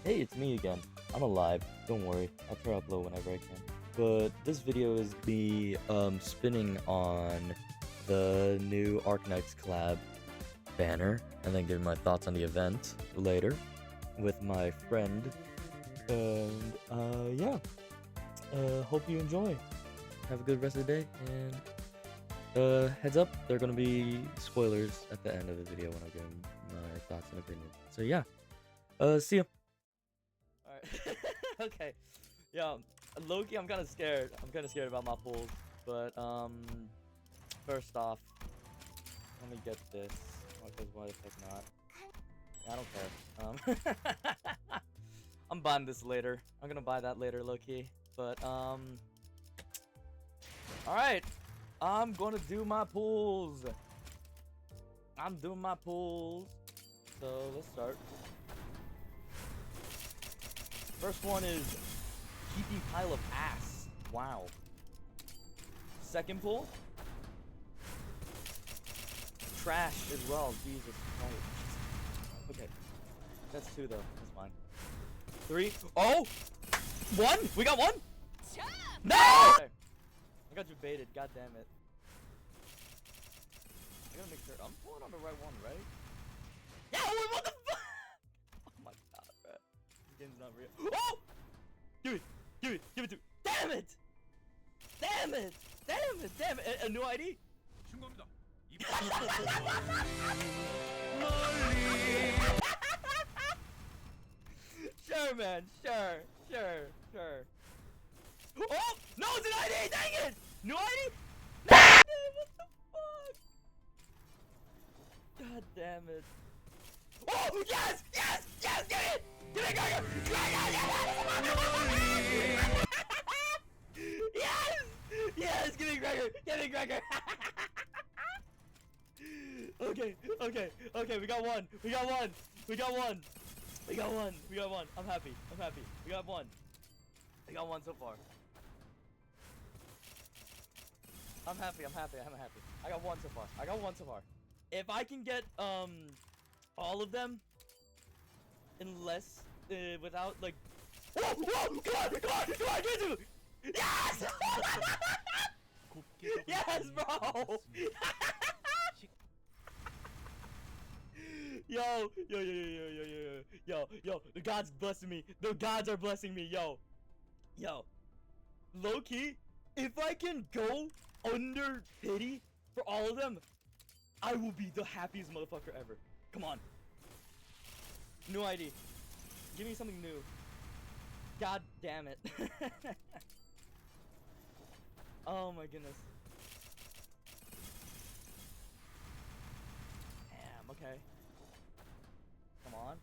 Hey, it's me again. I'm alive. Don't worry. I'll try to upload whenever I can. But this video is me spinning on the new Arknights collab banner and then giving my thoughts on the event later with my friend. And yeah. Hope you enjoy. Have a good rest of the day, and heads up, there are gonna be spoilers at the end of the video when I give my thoughts and opinions. So yeah. See ya. Alright. Okay. Yeah, low-key, I'm kinda scared. I'm kinda scared about my pools. But first off, let me get this. Because why the fuck not? I don't care. I'm buying this later. I'm gonna buy that later, low-key. But alright. I'm gonna do my pools. I'm doing my pools. So let's start. First one is heapy pile of ass. Wow. Second pool, trash as well. Jesus Christ. Okay. That's two though. That's fine. Three. Oh! One? We got one? No! Okay. I got you baited. God damn it. I gotta make sure. I'm pulling on the right one, right? Yeah! What the fuck? Oh my god, bro. This game's not real. Oh! Give it! Give it! Give it to me! Damn it! Damn it! Damn it! Damn it! A new ID? Sure, man. Sure. Oh! No, it's an ID! Dang it! New ID? No! What the fuck? God damn it. Oh! Yes! Yes! Yes! Get it! Get it, Gregor! Yes! Yes! Give me Gregor! Give me Gregor! Okay, we got one. I'm happy. We got one. We got one so far. I'm happy. I got one so far. If I can get all of them in less without like whoa, come on, get to yes! Yes, bro! Yo, the gods blessing me. The gods are blessing me, yo. Low key, if I can go under pity for all of them, I will be the happiest motherfucker ever. Come on. New ID. Give me something new. God damn it. Oh my goodness. Damn, okay. Come on.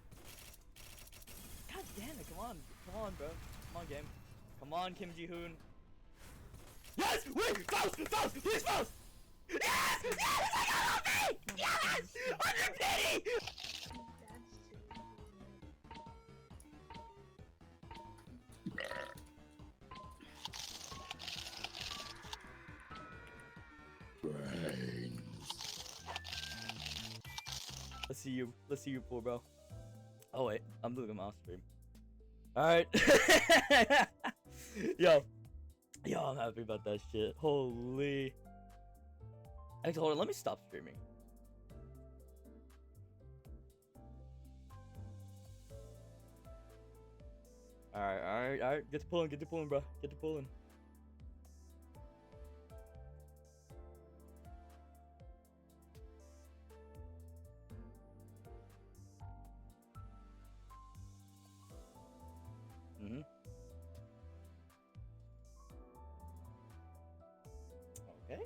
God damn it, come on, bro. Come on, game. Come on, Kim Ji-hoon. Yes! Wait! Faust! Please, Faust! Yes! I got me! Yes! Under pity! Let's see you pull, bro. Oh wait, I'm doing a mouse stream. Alright. Yo, I'm happy about that shit. Holy. Actually, hold on, let me stop streaming. Alright. Get to pulling, bro. Get to pulling. Okay.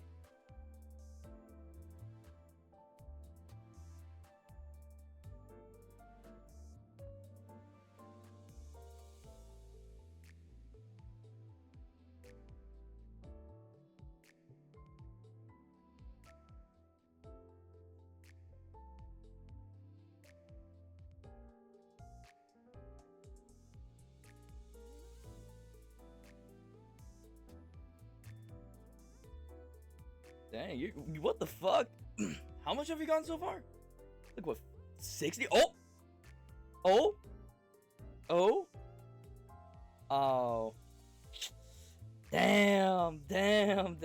Dang, you what the fuck? How much have you gotten so far? Like what, 60? Oh! Oh. Oh. Damn. It's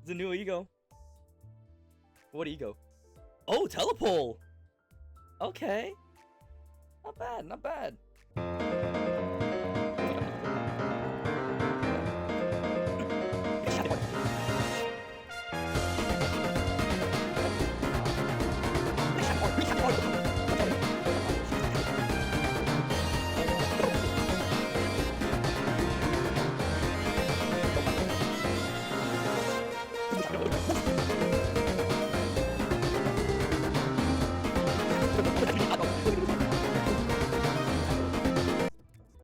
a new ego. What ego? Oh, telepole. Okay. Not bad.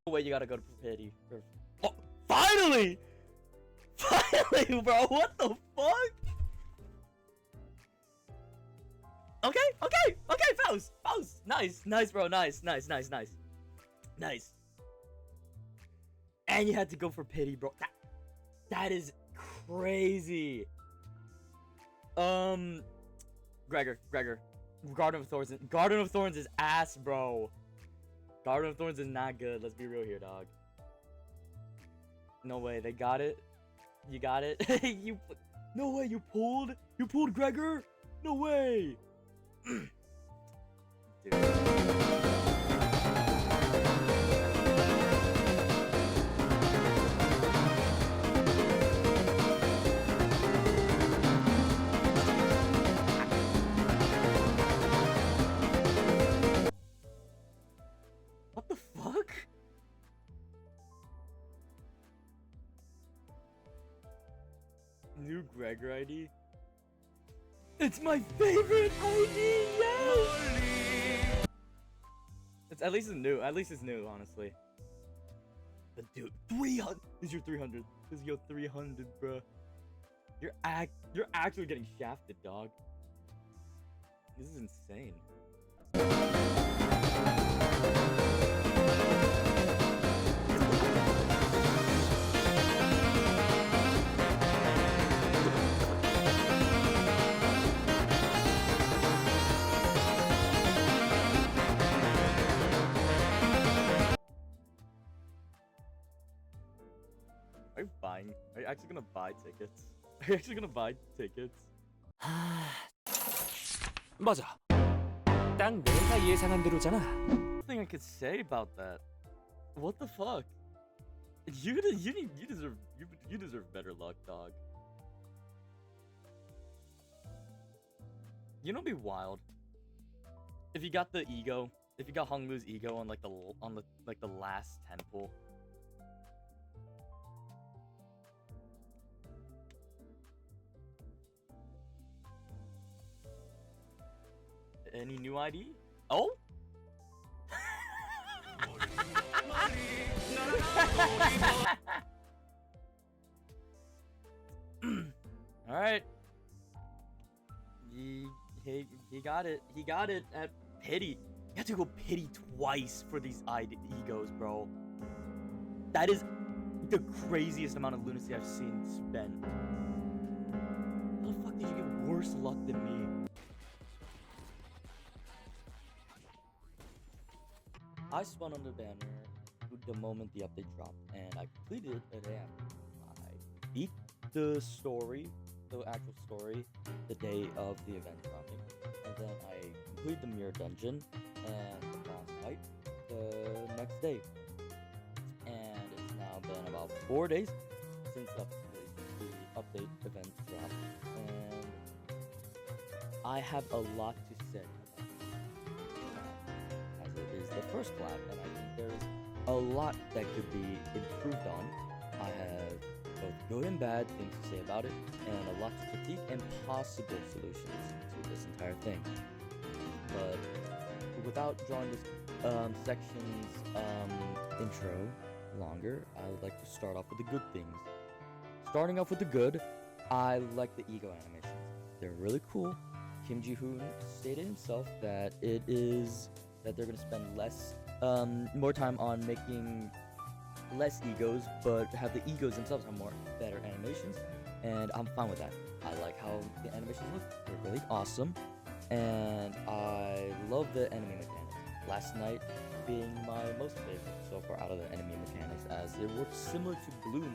Wait, you gotta go to pity. Oh, finally! Finally, bro, what the fuck? Okay, Faust! Nice, bro, nice. And you had to go for pity, bro. That is crazy. Gregor. Garden of Thorns is ass, bro. Garden of Thorns is not good. Let's be real here, dog. No way, they got it. You got it. No way, you pulled Gregor. No way. Dude. What the fuck? New Gregor ID? It's my favorite ID, yes! It's at least it's new, honestly. But dude, 300 this is your 300. This is your 300, bro. You're actually getting shafted, dog. This is insane. Are you actually gonna buy tickets? Are you actually gonna buy tickets? 맞아. 딱 내가 예상한 대로잖아. Nothing I could say about that. What the fuck? You deserve better luck, dog. You know, it'd be wild if you got the ego. If you got Honglu's ego on the last 10 pull. Any new ID? Oh? All right. He got it. He got it at pity. You have to go pity twice for these egos, bro. That is the craziest amount of lunacy I've seen spent. How the fuck did you get worse luck than me? I spun on the banner the moment the update dropped, and I completed it a day after. I beat the story, the actual story, the day of the event dropping, and then I completed the mirror dungeon and the boss fight the next day. And it's now been about 4 days since the update event dropped, and I have a lot to say. The first collab, and I think there's a lot that could be improved on. I have both good and bad things to say about it, and a lot to critique and possible solutions to this entire thing. But without drawing this section's intro longer, I would like to start off with the good things. Starting off with the good, I like the ego animations. They're really cool. Kim Ji-hoon stated himself that they're gonna spend more time on making less egos, but have the egos themselves have better animations, and I'm fine with that. I like how the animations look; they're really awesome, and I love the enemy mechanics. Last Night being my most favorite so far out of the enemy mechanics, as it works similar to Gloom,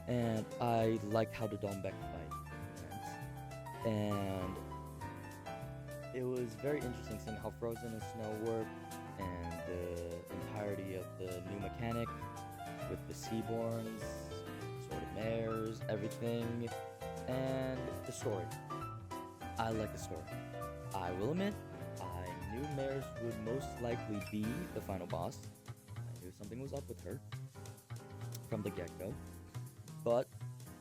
and I like how the Dombeck fight went. And it was very interesting seeing how Frozen and Snow work, and the entirety of the new mechanic with the Seaborns, sort of mares, everything, and the story. I like the story. I will admit, I knew mares would most likely be the final boss. I knew something was up with her from the get-go. But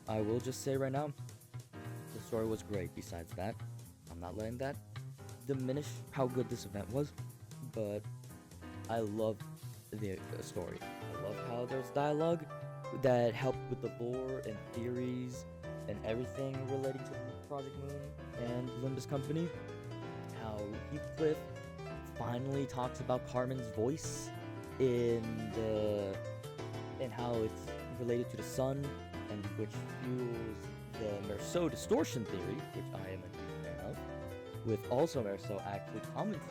I will just say right now, the story was great. Besides that, I'm not letting that diminish how good this event was, but I love the story. I love how there's dialogue that helped with the lore and theories and everything relating to Project Moon and Limbus Company. How Heathcliff finally talks about Carmen's voice in how it's related to the sun, and which fuels the Merceau distortion theory, which I am a huge fan of, with also Merceau actually commenting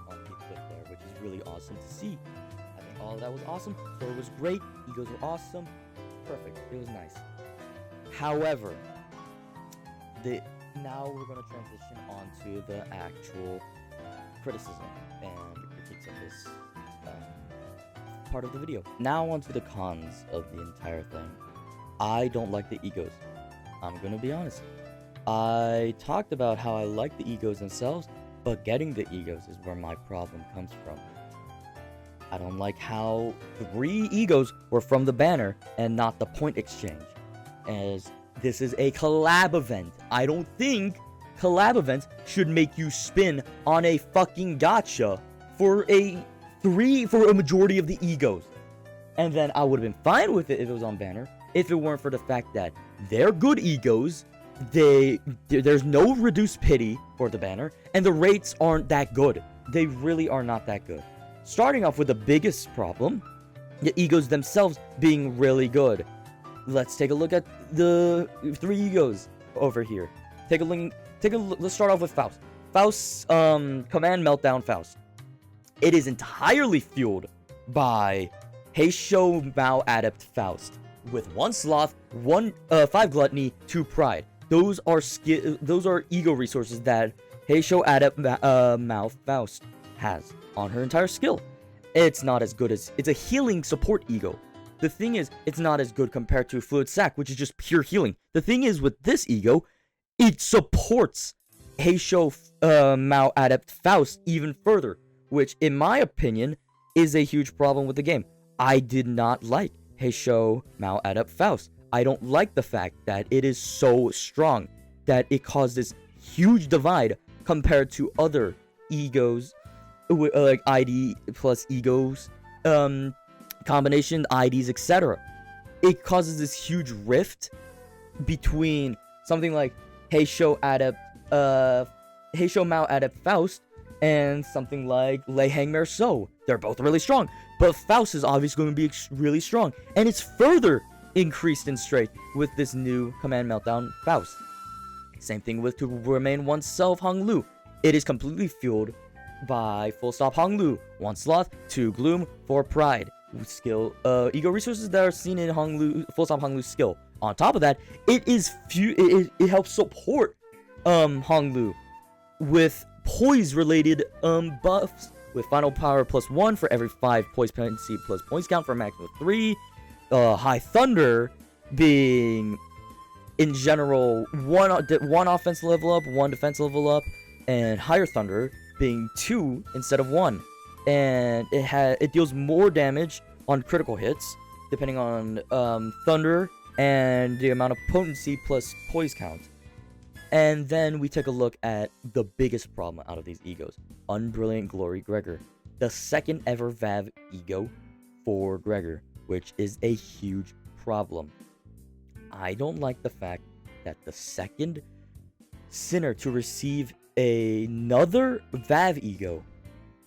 on Heathcliff there, which is really awesome to see. I think all of that was awesome. Story was great. Egos were awesome. Perfect. It was nice. However, now we're going to transition onto the actual criticism and critiques of this part of the video. Now onto the cons of the entire thing. I don't like the egos. I'm going to be honest. I talked about how I like the egos themselves, but getting the egos is where my problem comes from. I don't like how 3 egos were from the banner and not the point exchange, as this is a collab event. I don't think collab events should make you spin on a fucking gacha for a majority of the egos. And then I would have been fine with it if it was on banner, if it weren't for the fact that they're good egos, there's no reduced pity for the banner, and the rates aren't that good. They really are not that good. Starting off with the biggest problem, the egos themselves being really good. Let's take a look at the 3 egos over here. Take a look. Let's start off with Faust. Faust's Command Meltdown Faust. It is entirely fueled by Heisho Mao Adept Faust, with 1 Sloth, 5 Gluttony, 2 Pride. Those are ego resources that Heisho Adept Mao Faust has on her entire skill. It's not as good as... It's a healing support ego. The thing is, it's not as good compared to Fluid Sac, which is just pure healing. The thing is, with this ego, it supports Heisho Mao Adept Faust even further, which, in my opinion, is a huge problem with the game. I did not like Heisho Mao Adept Faust. I don't like the fact that it is so strong, that it caused this huge divide compared to other egos, like ID plus egos, combination, IDs, etc. It causes this huge rift between something like Heisho Mao Adept Faust and something like Lei Hang Merceau. They're both really strong, but Faust is obviously going to be really strong, and it's further increased in strength with this new Command Meltdown Faust. Same thing with To Remain Oneself Hong Lu. It is completely fueled by Full Stop Hong Lu, 1 Sloth, 2 Gloom, 4 Pride. Skill, ego resources that are seen in Hong Lu, Full Stop Hong Lu's skill. On top of that, it helps support Hong Lu with poise related buffs, with Final Power +1 for every 5 poise penalty plus points count for a maximum of 3. High Thunder being, in general, one offense level up, 1 defense level up, and Higher Thunder being 2 instead of 1. And it deals more damage on critical hits, depending on Thunder and the amount of potency plus poise count. And then we take a look at the biggest problem out of these egos, Unbrilliant Glory Gregor, the second ever VAV ego for Gregor, which is a huge problem. I don't like the fact that the second sinner to receive another VAV ego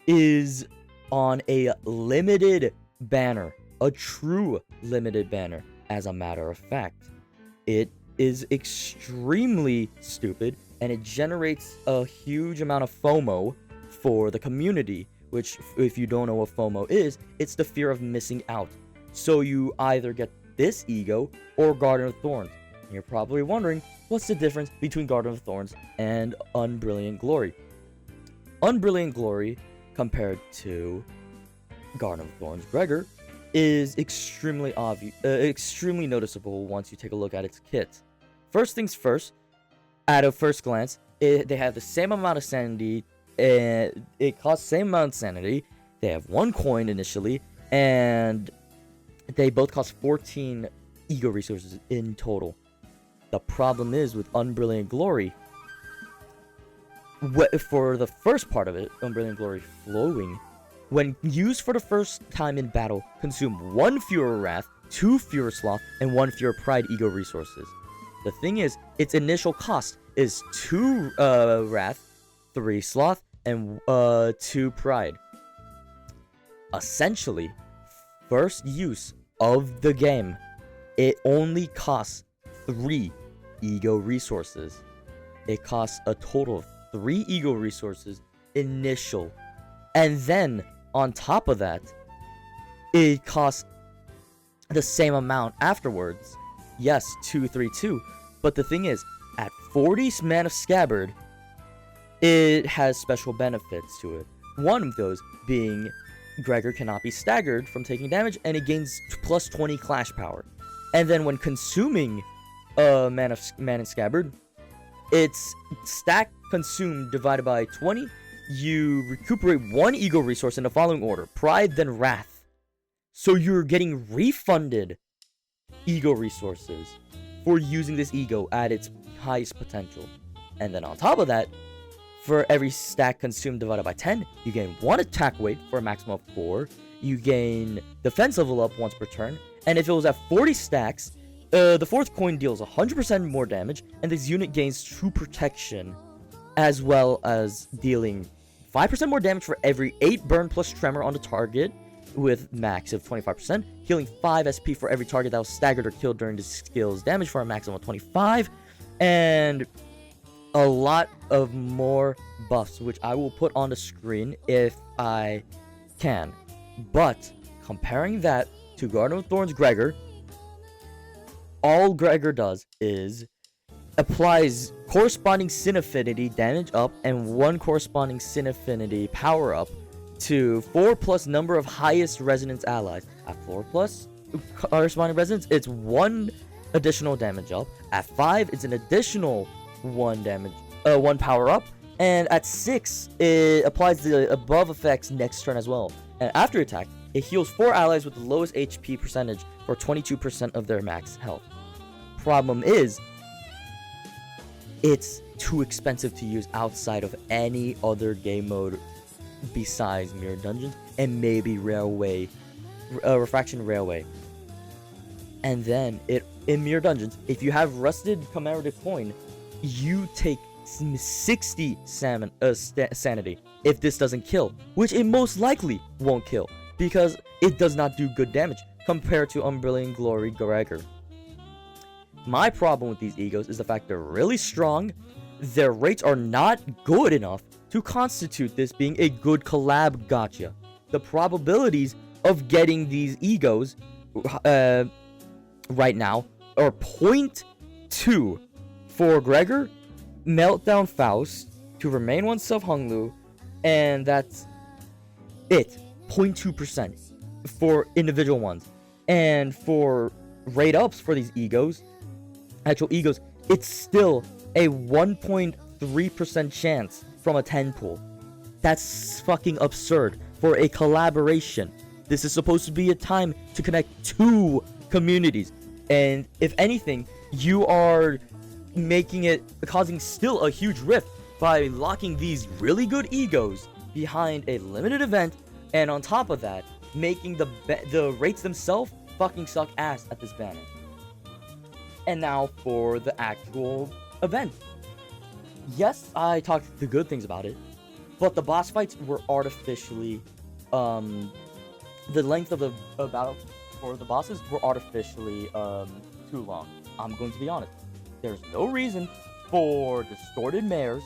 is on a limited banner, a true limited banner. As a matter of fact, it is extremely stupid, and it generates a huge amount of FOMO for the community which, if you don't know what FOMO is, it's the fear of missing out. So you either get this ego or Garden of Thorns. And you're probably wondering, what's the difference between Garden of Thorns and Unbrilliant Glory? Unbrilliant Glory, compared to Garden of Thorns Gregor, is extremely noticeable once you take a look at its kit. First things first, at a first glance, they have the same amount of sanity, and it costs the same amount of sanity. They have 1 coin initially, and they both cost 14 ego resources in total. The problem is with Unbrilliant Glory, for the first part of it, Unbrilliant Glory Flowing, when used for the first time in battle, consume 1 fewer Wrath, 2 fewer Sloth, and 1 fewer Pride ego resources. The thing is, its initial cost is 2 Wrath, 3 Sloth, and 2 Pride. Essentially, first use of the game, it only costs 3 ego resources. It costs a total of 3 ego resources initial. And then, on top of that, it costs the same amount afterwards. Yes, 2, 3, 2. But the thing is, at 40 Man of Scabbard, it has special benefits to it. One of those being Gregor cannot be staggered from taking damage, and it gains plus 20 clash power. And then when consuming Man in Scabbard, it's stack consumed divided by 20. You recuperate 1 ego resource in the following order: Pride, then Wrath. So you're getting refunded ego resources for using this ego at its highest potential. And then on top of that, for every stack consumed divided by 10, you gain 1 attack weight for a maximum of 4. You gain defense level up once per turn. And if it was at 40 stacks, the 4th coin deals 100% more damage, and this unit gains true protection, as well as dealing 5% more damage for every 8 burn plus tremor on the target, with max of 25%, healing 5 SP for every target that was staggered or killed during the skill's damage for a maximum of 25, and a lot of more buffs, which I will put on the screen if I can. But comparing that to Garden of Thorns Gregor, all Gregor does is applies corresponding Sin Affinity damage up and 1 corresponding Sin Affinity power up to 4 plus number of highest resonance allies. At 4 plus corresponding resonance, it's 1 additional damage up. At 5, it's an additional 1 power up. And at 6, it applies the above effects next turn as well. And after attack, it heals 4 allies with the lowest HP percentage for 22% of their max health. Problem is, it's too expensive to use outside of any other game mode besides Mirror Dungeons and maybe Refraction Railway. And then in Mirror Dungeons, if you have Rusted Commemorative Coin, you take 60 sanity if this doesn't kill, which it most likely won't kill because it does not do good damage compared to Unbrilliant Glory Gregor. My problem with these egos is the fact they're really strong. Their rates are not good enough to constitute this being a good collab gacha. The probabilities of getting these egos right now are 0.2 for Gregor, Meltdown Faust, to remain oneself Honglu, and that's it. 0.2% for individual ones. And for rate ups for these egos, actual egos, it's still a 1.3% chance from a 10 pool. That's fucking absurd for a collaboration. This is supposed to be a time to connect 2 communities. And if anything, you are causing still a huge rift by locking these really good egos behind a limited event, and on top of that, making the rates themselves fucking suck ass at this banner. And now for the actual event. Yes, I talked the good things about it, but the boss fights were artificially, the length of the battle for the bosses were artificially too long. I'm going to be honest. There's no reason for distorted mares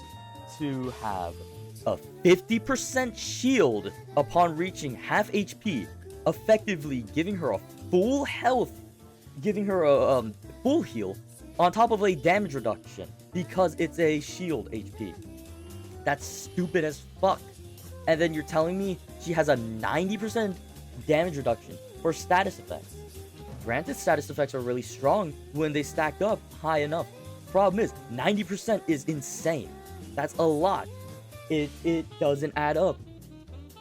to have a 50% shield upon reaching half HP, effectively giving her a full health, giving her a full heal on top of a damage reduction because it's a shield HP. That's stupid as fuck. And then you're telling me she has a 90% damage reduction for status effects. Granted, status effects are really strong when they stack up high enough. Problem is, 90% is insane. That's a lot. It doesn't add up.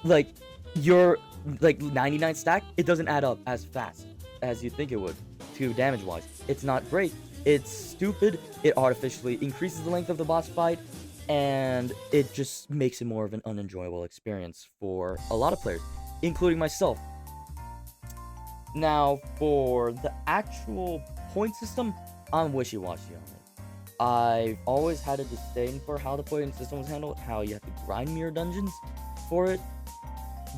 Like, your 99 stack, it doesn't add up as fast as you think it would to damage-wise. It's not great. It's stupid. It artificially increases the length of the boss fight, and it just makes it more of an unenjoyable experience for a lot of players, including myself. Now, for the actual point system, I'm wishy-washy on it. I've always had a disdain for how the point system was handled, how you have to grind mirror dungeons for it,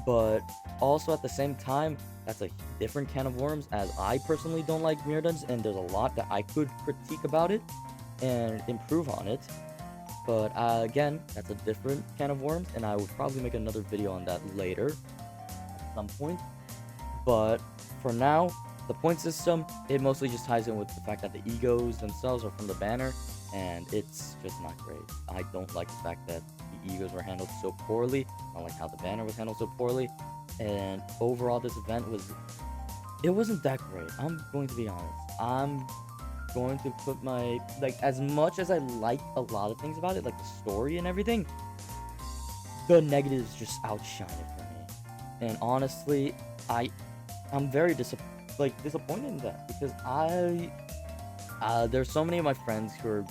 but also at the same time, that's a different can of worms, as I personally don't like mirror dungeons, and there's a lot that I could critique about it and improve on it. But again, that's a different can of worms, and I would probably make another video on that later at some point. But for now, the point system, it mostly just ties in with the fact that the egos themselves are from the banner, and it's just not great. I don't like the fact that the egos were handled so poorly. I don't like how the banner was handled so poorly. And overall, this event it wasn't that great. I'm going to be honest. I'm going to put my, as much as I like a lot of things about it, like the story and everything, the negatives just outshine it for me. And honestly, I'm very disappointed in that, because there's so many of my friends who are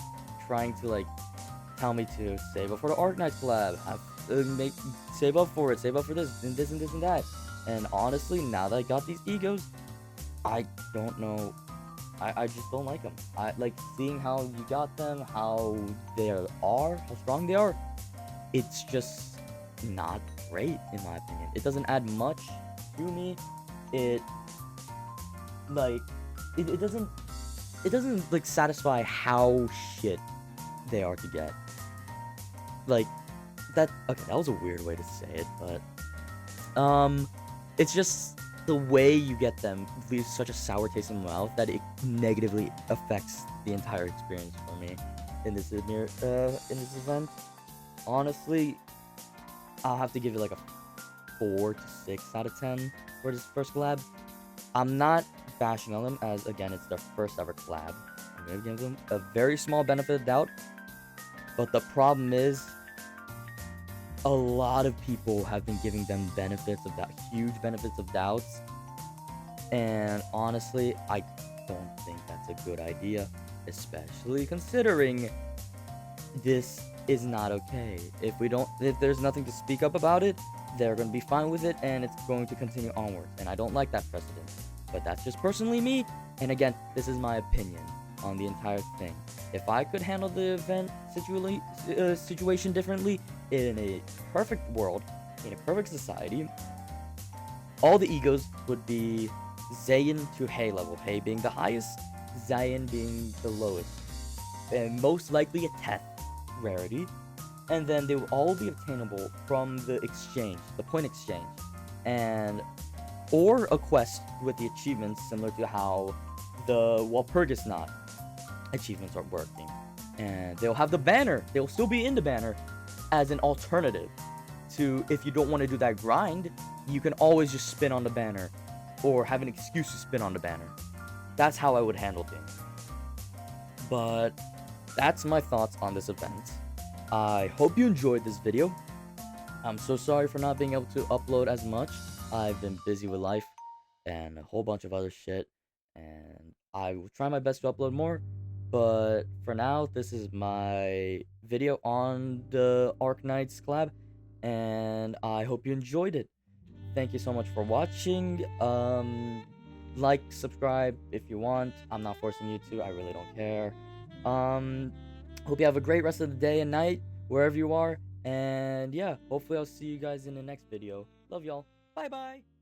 trying to tell me to save up for the Arknights collab, save up for it, save up for this and this and this and that. And honestly, now that I got these egos, I don't know. I just don't like them. I like seeing how you got them, how how strong they are. It's just not great in my opinion. It doesn't add much to me. It doesn't satisfy how shit they are to get. Okay, that was a weird way to say it, but it's just the way you get them leaves such a sour taste in my mouth that it negatively affects the entire experience for me in this event. Honestly, I'll have to give it a 4 to 6 out of 10 for this first collab. I'm not bashing on them, as again, it's their first ever collab. I'm gonna give them a very small benefit of doubt, but the problem is, a lot of people have been giving them huge benefits of doubts, and honestly, I don't think that's a good idea, especially considering this is not okay. If there's nothing to speak up about it, they're going to be fine with it, and it's going to continue onwards, and I don't like that precedent. But that's just personally me, and again, this is my opinion on the entire thing. If I could handle the event situation differently, in a perfect world, in a perfect society, all the egos would be Zayn to Hay level, Hay being the highest, Zayn being the lowest, and most likely a 10th rarity, and then they will all be obtainable from the exchange, the point exchange, or a quest with the achievements, similar to how the Walpurgis Knot achievements are working. And they'll have the banner, they'll still be in the banner as an alternative to, if you don't want to do that grind, you can always just spin on the banner, or have an excuse to spin on the banner. That's how I would handle things. But that's my thoughts on this event. I hope you enjoyed this video. I'm so sorry for not being able to upload as much. I've been busy with life and a whole bunch of other shit, and I will try my best to upload more. But for now, this is my video on the Arknights collab, and I hope you enjoyed it. Thank you so much for watching. Like, subscribe if you want. I'm not forcing you to. I really don't care. Hope you have a great rest of the day and night, wherever you are. And yeah, hopefully I'll see you guys in the next video. Love y'all. Bye-bye.